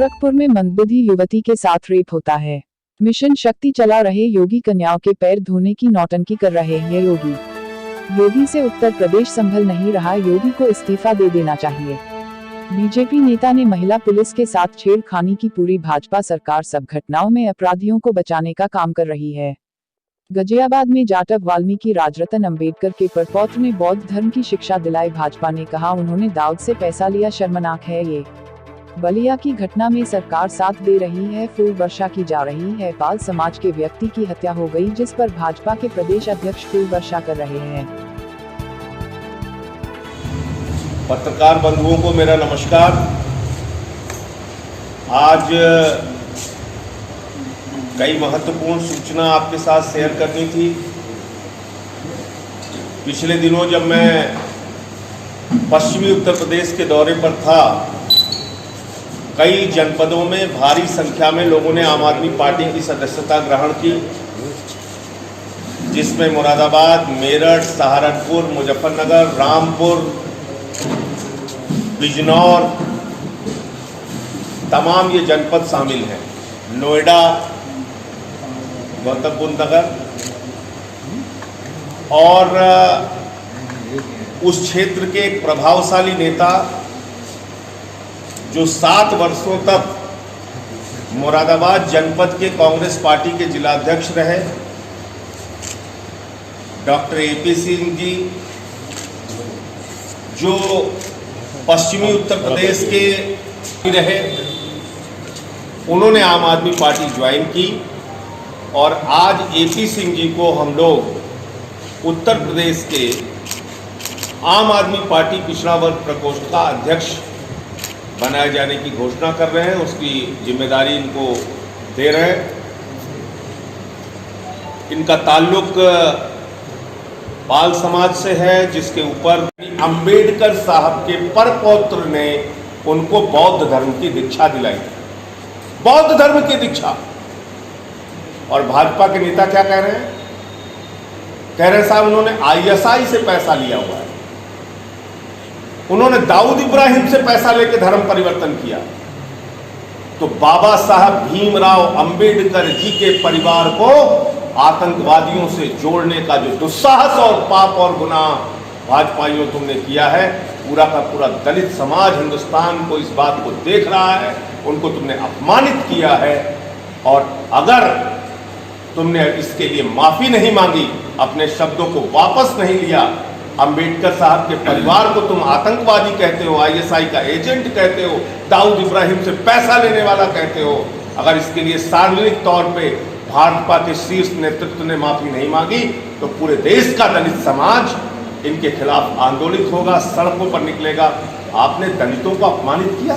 गोरखपुर में मंदबुद्धि युवती के साथ रेप होता है। मिशन शक्ति चला रहे योगी कन्याओं के पैर धोने की नौटंकी कर रहे हैं योगी से उत्तर प्रदेश संभल नहीं रहा, योगी को इस्तीफा दे देना चाहिए। बीजेपी नेता ने महिला पुलिस के साथ छेड़खानी की, पूरी भाजपा सरकार सब घटनाओं में अपराधियों को बचाने का काम कर रही है। गाजियाबाद में जाटव वाल्मीकि राजरतन अंबेडकर के परपौत्र ने बौद्ध धर्म की शिक्षा दिलाई, भाजपा ने कहा उन्होंने दाऊद से पैसा लिया, शर्मनाक है ये। बलिया की घटना में सरकार साथ दे रही है, फूल वर्षा की जा रही है। पाल समाज के व्यक्ति की हत्या हो गई, जिस पर भाजपा के प्रदेश अध्यक्ष फूल वर्षा कर रहे हैं। पत्रकार बंधुओं को मेरा नमस्कार। आज कई महत्वपूर्ण सूचना आपके साथ शेयर करनी थी। पिछले दिनों जब मैं पश्चिमी उत्तर प्रदेश के दौरे पर था, कई जनपदों में भारी संख्या में लोगों ने आम आदमी पार्टी की सदस्यता ग्रहण की, जिसमें मुरादाबाद, मेरठ, सहारनपुर, मुजफ्फरनगर, रामपुर, बिजनौर, तमाम ये जनपद शामिल हैं। नोएडा, गौतम बुद्ध नगर और उस क्षेत्र के एक प्रभावशाली नेता जो 7 वर्षों तक मुरादाबाद जनपद के कांग्रेस पार्टी के जिलाध्यक्ष रहे, डॉक्टर AP सिंह जी, जो पश्चिमी उत्तर प्रदेश के रहे, उन्होंने आम आदमी पार्टी ज्वाइन की और आज AP सिंह जी को हम लोग उत्तर प्रदेश के आम आदमी पार्टी पिछड़ा वर्ग प्रकोष्ठ का अध्यक्ष बनाए जाने की घोषणा कर रहे हैं। उसकी जिम्मेदारी इनको दे रहे हैं। इनका ताल्लुक पाल समाज से है, जिसके ऊपर अंबेडकर साहब के परपौत्र ने उनको बौद्ध धर्म की दीक्षा दिलाई, बौद्ध धर्म की दीक्षा। और भाजपा के नेता क्या कह रहे हैं? कह रहे साहब उन्होंने ISI से पैसा लिया हुआ है, उन्होंने दाऊद इब्राहिम से पैसा लेकर धर्म परिवर्तन किया। तो बाबा साहब भीमराव अंबेडकर जी के परिवार को आतंकवादियों से जोड़ने का जो दुस्साहस और पाप और गुनाह भाजपाइयों तुमने किया है, पूरा का पूरा दलित समाज हिंदुस्तान को इस बात को देख रहा है। उनको तुमने अपमानित किया है और अगर तुमने इसके लिए माफी नहीं मांगी, अपने शब्दों को वापस नहीं लिया, अंबेडकर साहब के परिवार को तुम आतंकवादी कहते हो, ISI का एजेंट कहते हो, दाऊद इब्राहिम से पैसा लेने वाला कहते हो, अगर इसके लिए सार्वजनिक तौर पे भाजपा के शीर्ष नेतृत्व ने माफी नहीं मांगी तो पूरे देश का दलित समाज इनके खिलाफ आंदोलित होगा, सड़कों पर निकलेगा। आपने दलितों को अपमानित किया।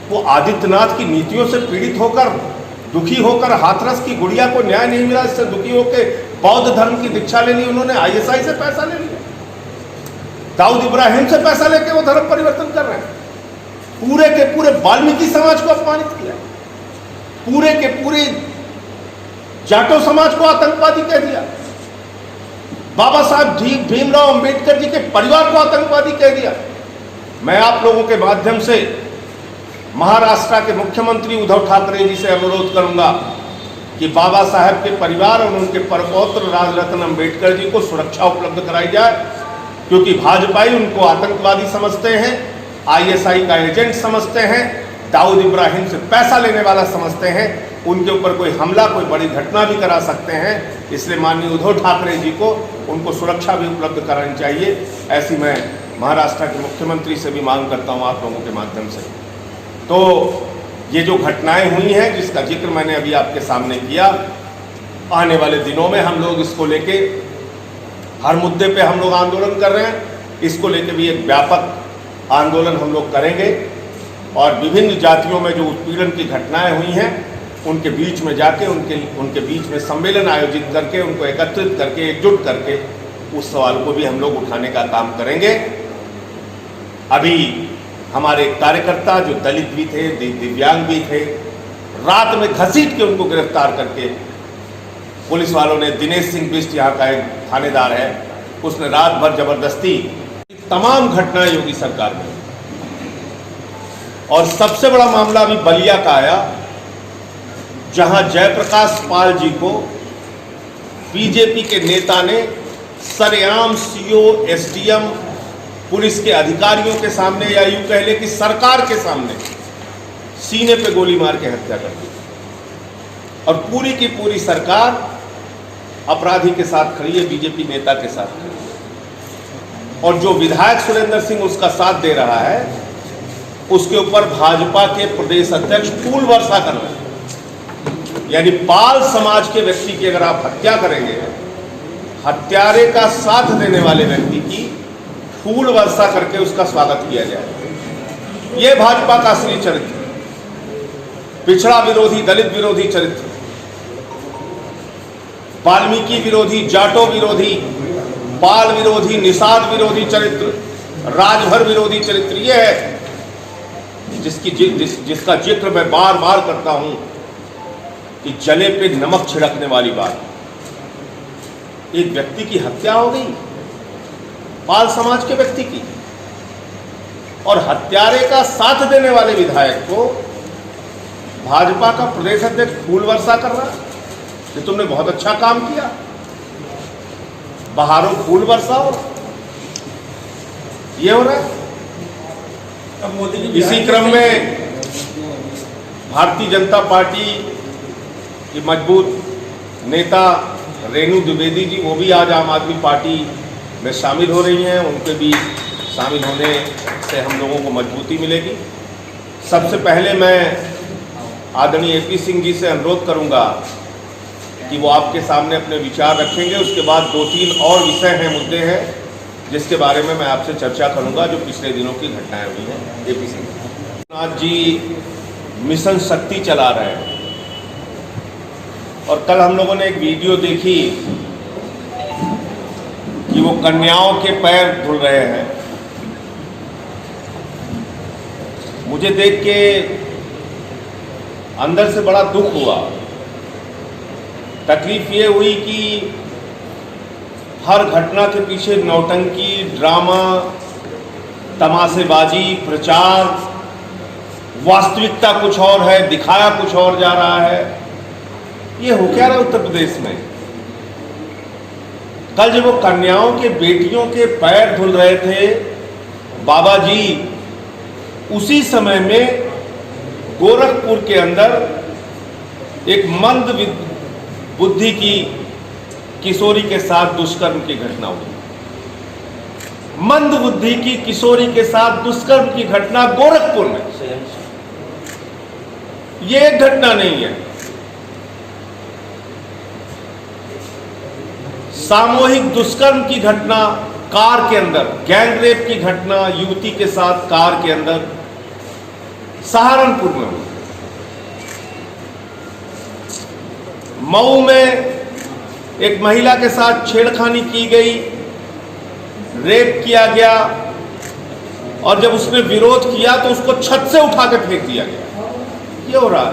वो आदित्यनाथ की नीतियों से पीड़ित होकर, दुखी होकर, हाथरस की गुड़िया को न्याय नहीं मिला, इससे दुखी होकर बौद्ध धर्म की दीक्षा ले ली, उन्होंने ISI से पैसा ले लिया, दाऊद इब्राहिम से पैसा लेके वो धर्म परिवर्तन कर रहे हैं। पूरे के पूरे वाल्मीकि समाज को अपमानित किया, पूरे के पूरे जाटो समाज को आतंकवादी कह दिया, बाबा साहब भीमराव अंबेडकर जी के परिवार को आतंकवादी कह दिया। मैं आप लोगों के माध्यम से महाराष्ट्र के मुख्यमंत्री उद्धव ठाकरे जी से अनुरोध करूंगा कि बाबा साहब के परिवार और उनके परपौत्र राजरतन अंबेडकर जी को सुरक्षा उपलब्ध कराई जाए, क्योंकि भाजपाई उनको आतंकवादी समझते हैं, ISI का एजेंट समझते हैं, दाऊद इब्राहिम से पैसा लेने वाला समझते हैं, उनके ऊपर कोई हमला, कोई बड़ी घटना भी करा सकते हैं। इसलिए माननीय उद्धव ठाकरे जी को उनको सुरक्षा भी उपलब्ध करानी चाहिए। ऐसी मैं महाराष्ट्र के मुख्यमंत्री से भी मांग करता हूँ आप लोगों के माध्यम से। तो ये जो घटनाएं हुई हैं, जिसका जिक्र मैंने अभी आपके सामने किया, आने वाले दिनों में हम लोग इसको लेके हर मुद्दे पे हम लोग आंदोलन कर रहे हैं। इसको लेके भी एक व्यापक आंदोलन हम लोग करेंगे और विभिन्न जातियों में जो उत्पीड़न की घटनाएं हुई हैं, उनके बीच में जाके उनके बीच में सम्मेलन आयोजित करके, उनको एकत्रित करके, एकजुट करके उस सवाल को भी हम लोग उठाने का काम करेंगे। अभी हमारे कार्यकर्ता जो दलित भी थे, दिव्यांग भी थे, रात में घसीट के उनको गिरफ्तार करके पुलिस वालों ने, दिनेश सिंह बिष्ट यहाँ का एक थानेदार है, उसने रात भर जबरदस्ती, तमाम घटनाएं योगी सरकार में। और सबसे बड़ा मामला अभी बलिया का आया, जहां जयप्रकाश पाल जी को बीजेपी के नेता ने सरेआम सीओ, एसडीएम, पुलिस के अधिकारियों के सामने, या यूं कह ले कि सरकार के सामने सीने पे गोली मार के हत्या कर दी। और पूरी की पूरी सरकार अपराधी के साथ खड़ी है, बीजेपी नेता के साथ खड़ी है। और जो विधायक सुरेंद्र सिंह उसका साथ दे रहा है, उसके ऊपर भाजपा के प्रदेश अध्यक्ष फूल वर्षा कर रहे हैं। यानी पाल समाज के व्यक्ति की अगर आप हत्या करेंगे, हत्यारे का साथ देने वाले व्यक्ति की फूल वर्षा करके उसका स्वागत किया जाए। यह भाजपा का असली चरित्र, पिछड़ा विरोधी, दलित विरोधी चरित्र, वाल्मीकि विरोधी, जाटो विरोधी, पाल विरोधी, निषाद विरोधी चरित्र, राजभर विरोधी चरित्र, यह है जिसका जिक्र मैं बार बार करता हूं कि जले पे नमक छिड़कने वाली बात। एक व्यक्ति की हत्या हो गई, पाल समाज के व्यक्ति की, और हत्यारे का साथ देने वाले विधायक को भाजपा का प्रदेश अध्यक्ष फूल वर्षा कर रहा है कि तुमने बहुत अच्छा काम किया, बहारों फूल बरसाओ। ये हो रहा है। इसी क्रम में भारतीय जनता पार्टी की मजबूत नेता रेणु द्विवेदी जी, वो भी आज आम आदमी पार्टी में शामिल हो रही हैं। उनके भी शामिल होने से हम लोगों को मजबूती मिलेगी। सबसे पहले मैं आदरणीय एपी सिंह जी से अनुरोध करूंगा कि वो आपके सामने अपने विचार रखेंगे। उसके बाद 2-3 और विषय हैं, मुद्दे हैं, जिसके बारे में मैं आपसे चर्चा करूंगा, जो पिछले दिनों की घटनाएं हुई हैं। एपी सिंह नाथ जी मिशन शक्ति चला रहे हैं, और कल हम लोगों ने एक वीडियो देखी कि वो कन्याओं के पैर धुल रहे हैं। मुझे देख के अंदर से बड़ा दुख हुआ। तकलीफ ये हुई कि हर घटना के पीछे नौटंकी, ड्रामा, तमाशेबाजी, प्रचार, वास्तविकता कुछ और है, दिखाया कुछ और जा रहा है। ये हो क्या रहा है उत्तर प्रदेश में? कल जब वो कन्याओं के बेटियों के पैर धुल रहे थे बाबा जी, उसी समय में गोरखपुर के अंदर एक मंद बुद्धि की किशोरी के साथ दुष्कर्म की घटना हुई। मंद बुद्धि की किशोरी के साथ दुष्कर्म की घटना गोरखपुर में। यह एक घटना नहीं है, सामूहिक दुष्कर्म की घटना कार के अंदर, गैंग रेप की घटना युवती के साथ कार के अंदर सहारनपुर में हुई। मऊ में एक महिला के साथ छेड़खानी की गई, रेप किया गया, और जब उसने विरोध किया तो उसको छत से उठा के फेंक दिया गया। ये हो रहा है,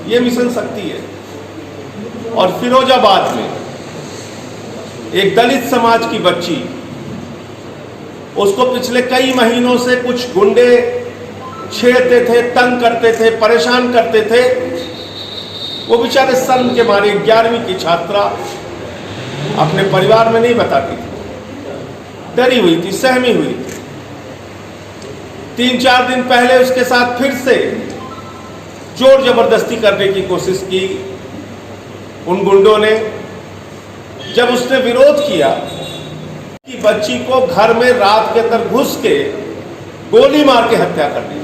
ये मिशन शक्ति है। और फिरोजाबाद में एक दलित समाज की बच्ची, उसको पिछले कई महीनों से कुछ गुंडे छेड़ते थे, तंग करते थे, परेशान करते थे। वो बेचारे शर्म के मारे 11वीं की छात्रा अपने परिवार में नहीं बताती थी, डरी हुई थी, सहमी हुई थी। 3-4 दिन पहले उसके साथ फिर से जोर जबरदस्ती करने की कोशिश की उन गुंडों ने। जब उसने विरोध किया कि बच्ची को घर में रात के अंदर घुस के गोली मार के हत्या कर दी।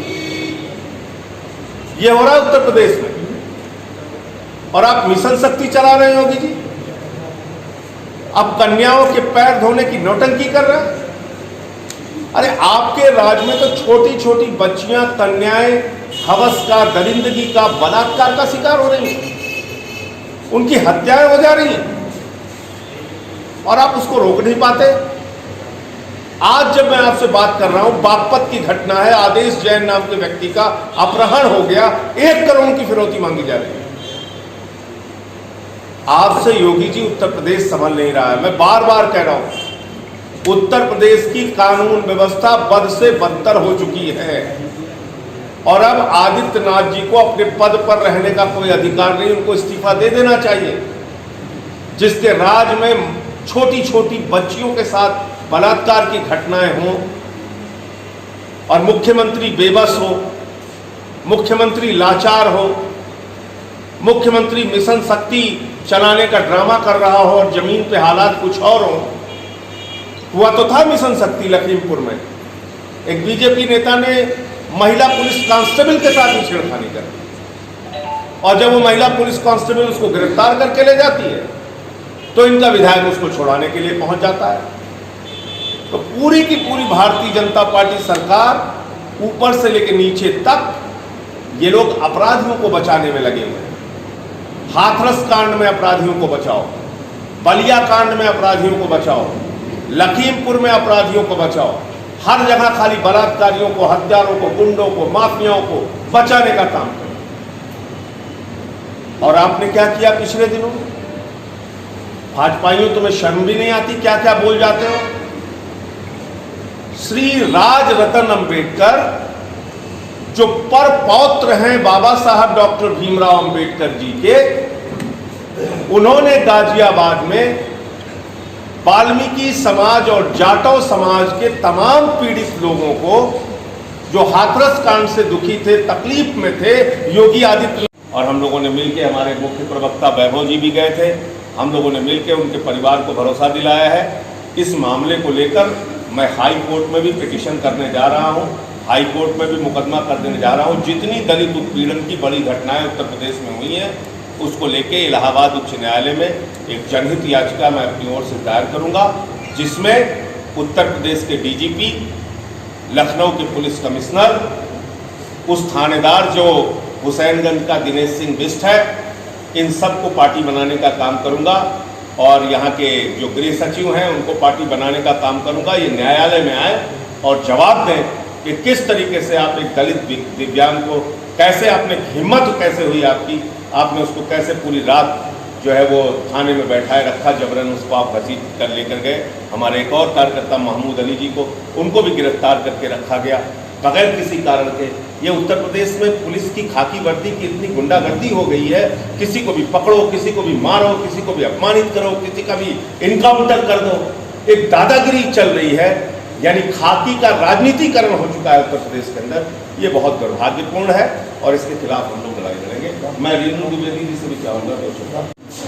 ये हो रहा है उत्तर प्रदेश में, और आप मिशन शक्ति चला रहे होगी जी। अब कन्याओं के पैर धोने की नौटंकी कर रहे हैं। अरे आपके राज्य में तो छोटी छोटी बच्चियां, कन्याएं हवस का, दरिंदगी का, बलात्कार का शिकार हो रही हैं, उनकी हत्याएं हो जा रही हैं, और आप उसको रोक नहीं पाते। आज जब मैं आपसे बात कर रहा हूं, बागपत की घटना है, आदेश जैन नाम के व्यक्ति का अपहरण हो गया, 1 करोड़ की फिरौती मांगी जा रही है। आपसे योगी जी उत्तर प्रदेश संभल नहीं रहा है। मैं बार बार कह रहा हूं, उत्तर प्रदेश की कानून व्यवस्था बद से बदतर हो चुकी है। और अब आदित्यनाथ जी को अपने पद पर रहने का कोई अधिकार नहीं, उनको इस्तीफा दे देना चाहिए। जिसके राज में छोटी छोटी बच्चियों के साथ बलात्कार की घटनाएं हों और मुख्यमंत्री बेबस हो, मुख्यमंत्री लाचार हो, मुख्यमंत्री मिशन शक्ति चलाने का ड्रामा कर रहा हो और जमीन पे हालात कुछ और हो। हुआ तो था मिशन शक्ति लखीमपुर में, एक बीजेपी नेता ने महिला पुलिस कांस्टेबल के साथ ही छेड़खानी कर दी और जब वो महिला पुलिस कांस्टेबल उसको गिरफ्तार करके ले जाती है तो इनका विधायक उसको छुड़ाने के लिए पहुंच जाता है। तो पूरी की पूरी भारतीय जनता पार्टी सरकार ऊपर से लेकर नीचे तक ये लोग अपराधियों को बचाने में लगे हुए हैं। हाथरस कांड में अपराधियों को बचाओ, बलिया कांड में अपराधियों को बचाओ, लखीमपुर में अपराधियों को बचाओ, हर जगह खाली बलात्कारियों को, हत्यारों को, गुंडों को, माफियाओं को बचाने का काम करें। और आपने क्या किया पिछले दिनों? भाजपाइयों तुम्हें शर्म भी नहीं आती? क्या क्या बोल जाते हो। श्री राज रतन अंबेडकर जो पर पौत्र हैं बाबा साहब डॉक्टर भीमराव अंबेडकर जी के, उन्होंने गाजियाबाद में वाल्मीकि समाज और जाटव समाज के तमाम पीड़ित लोगों को जो हाथरस कांड से दुखी थे, तकलीफ में थे, योगी आदित्यनाथ और हम लोगों ने मिलकर, हमारे मुख्य प्रवक्ता वैभव जी भी गए थे, हम लोगों ने मिलकर उनके परिवार को भरोसा दिलाया है। इस मामले को लेकर मैं हाई कोर्ट में भी पिटीशन करने जा रहा हूं, हाई कोर्ट में भी मुकदमा कर देने जा रहा हूं। जितनी दलित उत्पीड़न की बड़ी घटनाएं उत्तर प्रदेश में हुई हैं उसको लेके इलाहाबाद उच्च न्यायालय में एक जनहित याचिका मैं अपनी ओर से दायर करूंगा, जिसमें उत्तर प्रदेश के डीजीपी, लखनऊ के पुलिस कमिश्नर, उस थानेदार जो हुसैनगंज का दिनेश सिंह बिष्ट है, इन सब को पार्टी बनाने का काम करूंगा और यहाँ के जो गृह सचिव हैं उनको पार्टी बनाने का काम करूंगा। ये न्यायालय में आए और जवाब दें कि किस तरीके से आप एक दलित दिव्यांग को कैसे, आपने हिम्मत कैसे हुई आपकी, आपने उसको कैसे पूरी रात जो है वो थाने में बैठाए रखा, जबरन उसको आप घसीट कर लेकर गए। हमारे एक और कार्यकर्ता महमूद अली जी को, उनको भी गिरफ्तार करके रखा गया बगैर किसी कारण के। ये उत्तर प्रदेश में पुलिस की खाकी वर्दी की इतनी गुंडागर्दी हो गई है, किसी को भी पकड़ो, किसी को भी मारो, किसी को भी अपमानित करो, किसी का भी इनकाउंटर कर दो, एक दादागिरी चल रही है, यानी खाकी का राजनीतिकरण हो चुका है उत्तर प्रदेश के अंदर। ये बहुत दुर्भाग्यपूर्ण है और इसके खिलाफ हम लोग लड़ाई लड़ेंगे। मैं रीनू द्विवेदी जी से भी चाहूँगा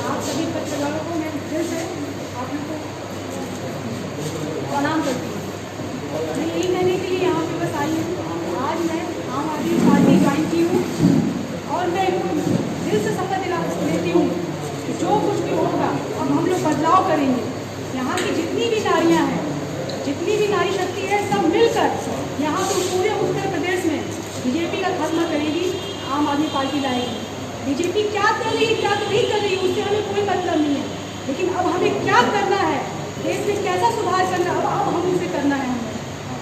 आप सभी पत्रकारों को मैं दिल से आप लोग को प्रणाम करती हूँ। मैं यही कहने के लिए यहाँ पे बस आई हूँ। आज मैं आम आदमी पार्टी ज्वाइन की हूँ और मैं दिल से शपथ लेती हूँ कि जो कुछ भी होगा अब हम लोग बदलाव करेंगे। यहाँ की जितनी भी नारियाँ हैं, जितनी भी नारी शक्ति है, सब मिलकर यहाँ तो पूरे उत्तर प्रदेश में बीजेपी का खात्मा करेगी, आम आदमी पार्टी लाएगी। बीजेपी क्या कर रही है, क्या नहीं कर रही है, उससे हमें कोई मतलब नहीं है, लेकिन अब हमें क्या करना है, देश में कैसा सुधार करना है, अब हम उसे करना है हमें।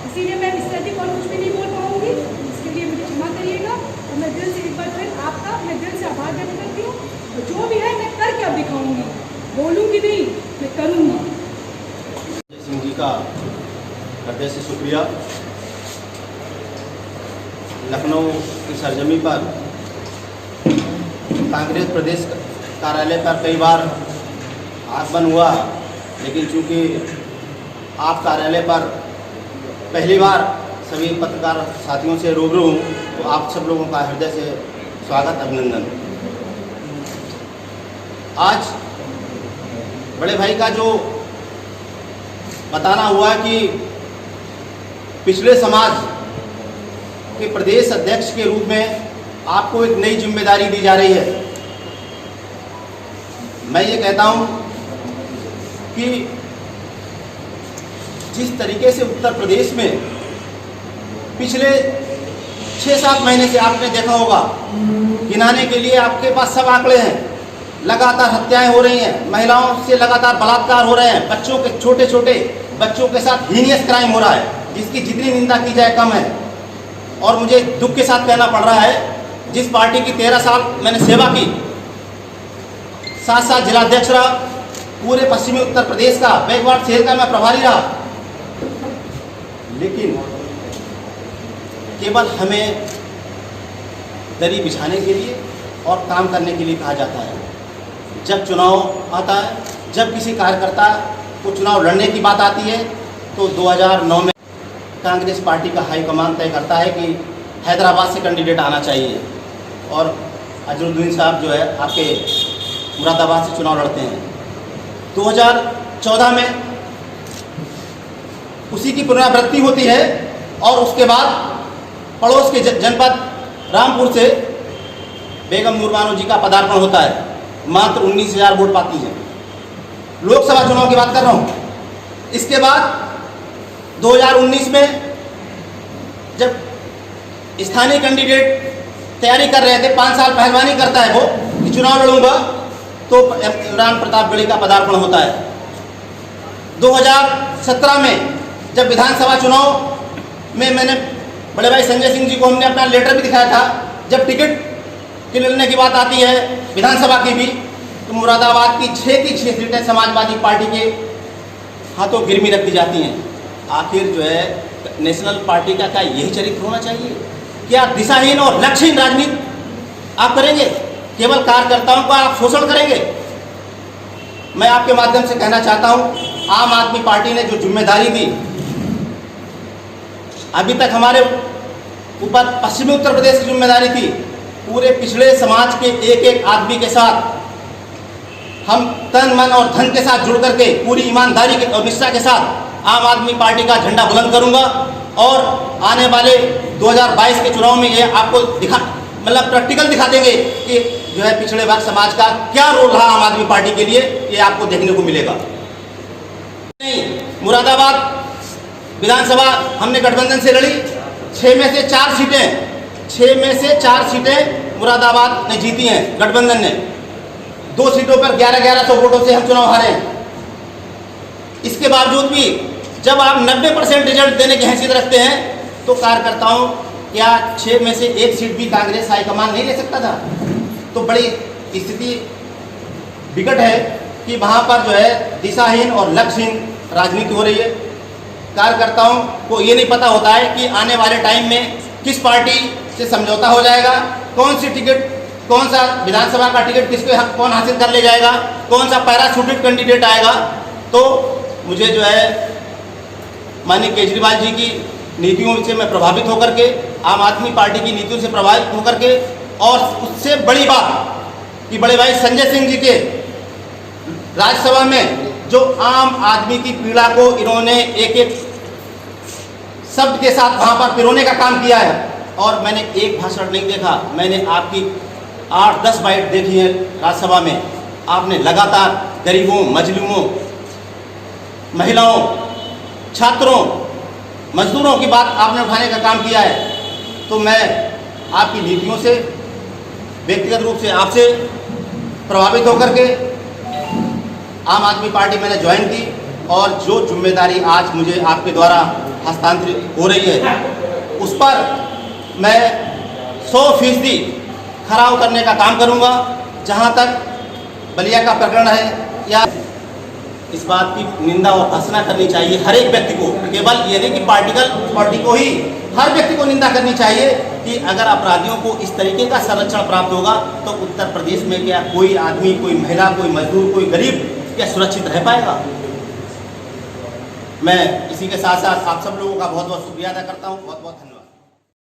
इसीलिए मैं इससे अधिक और कुछ भी नहीं बोल पाऊँगी, इसके लिए मुझे क्षमा करिएगा। और मैं दिल से एक बार फिर आपका मैं दिल से आभार व्यक्त करती हूँ। तो जो भी है मैं करके अब दिखाऊँगी, बोलूँगी नहीं, मैं करूँगी। सिंह जी का हृदय से शुक्रिया। लखनऊ की सरजमी पर कांग्रेस प्रदेश कार्यालय पर कई बार आगमन हुआ, लेकिन चूंकि आप कार्यालय पर पहली बार सभी पत्रकार साथियों से रूबरू हूँ, तो आप सब लोगों का हृदय से स्वागत, अभिनंदन। आज बड़े भाई का जो बताना हुआ कि पिछले समाज के प्रदेश अध्यक्ष के रूप में आपको एक नई जिम्मेदारी दी जा रही है। मैं ये कहता हूं कि जिस तरीके से उत्तर प्रदेश में पिछले 6-7 महीने से आपने देखा होगा, गिनाने के लिए आपके पास सब आंकड़े हैं, लगातार हत्याएं हो रही हैं, महिलाओं से लगातार बलात्कार हो रहे हैं, बच्चों के छोटे छोटे बच्चों के साथ हीनियस क्राइम हो रहा है, जिसकी जितनी निंदा की जाए कम है। और मुझे दुख के साथ कहना पड़ रहा है, जिस पार्टी की 13 साल मैंने सेवा की, 7 साल जिलाध्यक्ष रहा, पूरे पश्चिमी उत्तर प्रदेश का बैकवर्ड शहर का मैं प्रभारी रहा, लेकिन केवल हमें दरी बिछाने के लिए और काम करने के लिए कहा जाता है। जब चुनाव आता है, जब किसी कार्यकर्ता को चुनाव लड़ने की बात आती है, तो 2009 में कांग्रेस पार्टी का हाईकमान तय करता है कि हैदराबाद से कैंडिडेट आना चाहिए और अजरुद्दीन साहब जो है आपके मुरादाबाद से चुनाव लड़ते हैं। 2014 में उसी की पुनरावृत्ति होती है और उसके बाद पड़ोस के जनपद रामपुर से बेगम नूर बानो जी का पदार्पण होता है। मात्र 19,000 वोट पाती है। लोकसभा चुनाव की बात कर रहा हूँ। इसके बाद 2019 में जब स्थानीय कैंडिडेट तैयारी कर रहे थे, 5 साल पहलवानी करता है वो कि चुनाव लड़ूंगा, तो इमरान प्रतापगढ़ी का पदार्पण होता है। 2017 में जब विधानसभा चुनाव में मैंने बड़े भाई संजय सिंह जी को हमने अपना लेटर भी दिखाया था, जब टिकट के लड़ने की बात आती है विधानसभा की भी, तो मुरादाबाद की 6 की 6 सीटें समाजवादी पार्टी के हाथों गिरवी रख दी जाती हैं। आखिर जो है नेशनल पार्टी का क्या यही चरित्र होना चाहिए? क्या दिशाहीन और लक्ष्यहीन राजनीति आप करेंगे? केवल कार्यकर्ताओं का आप शोषण करेंगे? मैं आपके माध्यम से कहना चाहता हूं, आम आदमी पार्टी ने जो जिम्मेदारी दी, अभी तक हमारे ऊपर पश्चिमी उत्तर प्रदेश की जिम्मेदारी थी। पूरे पिछड़े समाज के एक एक आदमी के साथ हम तन मन और धन के साथ जुड़ करके पूरी ईमानदारी और निष्ठा के साथ आम आदमी पार्टी का झंडा बुलंद करूंगा और आने वाले 2022 के चुनाव में ये आपको प्रैक्टिकल दिखा देंगे कि जो है पिछड़े वर्ग समाज का क्या रोल रहा आम आदमी पार्टी के लिए, ये आपको देखने को मिलेगा। नहीं, मुरादाबाद विधानसभा हमने गठबंधन से लड़ी, 6 में से 4 सीटें मुरादाबाद ने जीती हैं गठबंधन ने। 2 सीटों पर 1100 वोटों से हम चुनाव हारे। इसके बावजूद भी जब आप 90% रिजल्ट देने की हैसियत रखते हैं, तो कार्यकर्ताओं क्या 6 में से 1 सीट भी कांग्रेस हाईकमान नहीं ले सकता था? तो बड़ी स्थिति विकट है कि वहाँ पर जो है दिशाहीन और लक्ष्यहीन राजनीति हो रही है। कार्यकर्ताओं को ये नहीं पता होता है कि आने वाले टाइम में किस पार्टी से समझौता हो जाएगा, कौन सी टिकट, कौन सा विधानसभा का टिकट किसको कौन हासिल कर ले जाएगा, कौन सा पैराशूटेड कैंडिडेट आएगा। तो मुझे जो है माननीय केजरीवाल जी की नीतियों से मैं प्रभावित होकर के, आम आदमी पार्टी की नीतियों से प्रभावित होकर के, और उससे बड़ी बात कि बड़े भाई संजय सिंह जी के राज्यसभा में जो आम आदमी की पीड़ा को इन्होंने एक एक शब्द के साथ वहाँ पर पिरोने का काम किया है। और मैंने एक भाषण नहीं देखा, मैंने आपकी 8-10 बाइट देखी है राज्यसभा में। आपने लगातार गरीबों, मजलूमों, महिलाओं, छात्रों, मजदूरों की बात आपने उठाने का काम किया है। तो मैं आपकी नीतियों से व्यक्तिगत रूप से आपसे प्रभावित होकर के आम आदमी पार्टी मैंने ज्वाइन की, और जो जिम्मेदारी आज मुझे आपके द्वारा हस्तांतरित हो रही है उस पर मैं 100% खरा उतरने का काम करूंगा। जहां तक बलिया का प्रकरण है, या इस बात की निंदा और भर्त्सना करनी चाहिए हर एक व्यक्ति को, केवल ये नहीं कि पार्टी को ही, हर व्यक्ति को निंदा करनी चाहिए कि अगर अपराधियों को इस तरीके का संरक्षण प्राप्त होगा तो उत्तर प्रदेश में क्या कोई आदमी, कोई महिला, कोई मजदूर, कोई गरीब क्या सुरक्षित रह पाएगा? मैं इसी के साथ साथ आप सब लोगों का बहुत बहुत शुक्रिया अदा करता हूँ। बहुत बहुत धन्यवाद।